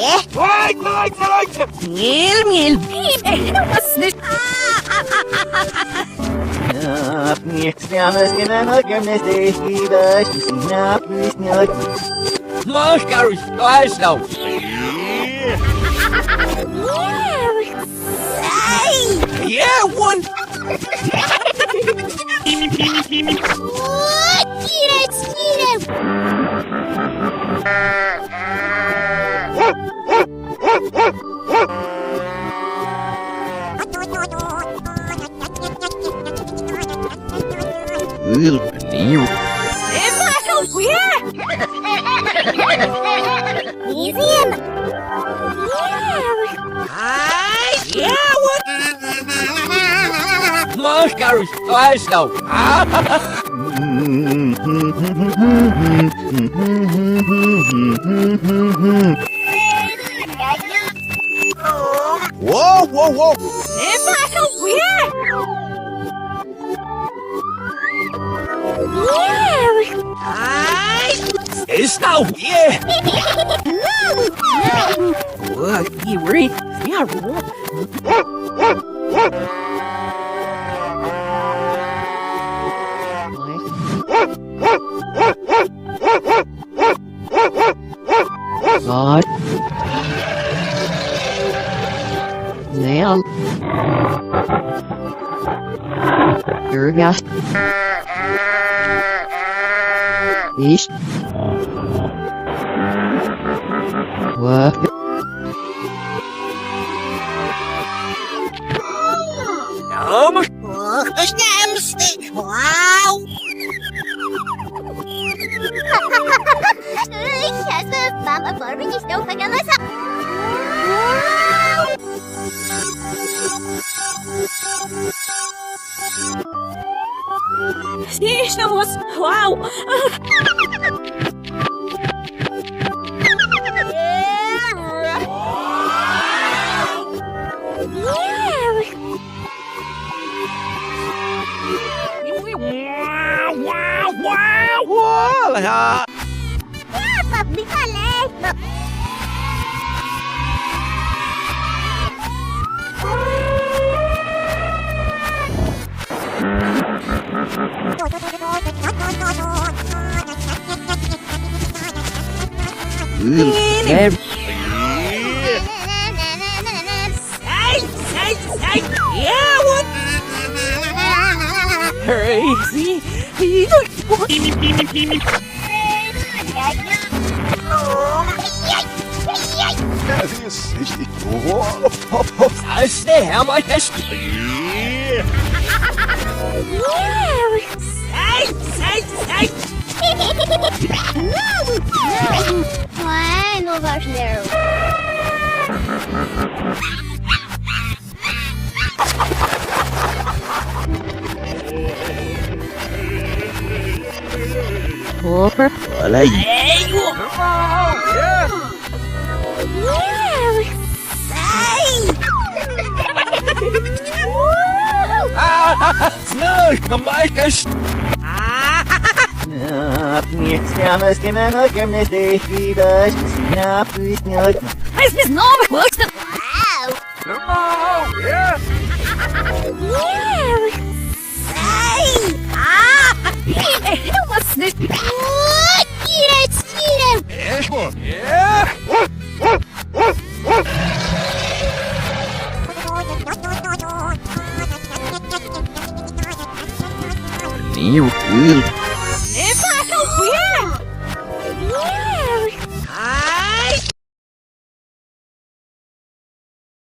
Yeah. Miel. Was nicht? Mach, Gary, weiß noch. Yeah, one. New. Museum. Yeah, what? Mach, Gary, weiß noch. Whoa. Ist now, yeah. What, you read? Yeah, God. Man. Giraffe. Fish. What? Wow. Сейчас мама Барби что поголоса. Смешно, вау. Wow. Bập đi cả lên. Bập. Hey. Yeah, what? Crazy. Das ist richtig cool. Das der Herr mal fest. Ué, não vai não. Opa. Olha aí. Não, mais que Mas bis nova coisa. Wow. Was nicht? Yeah. You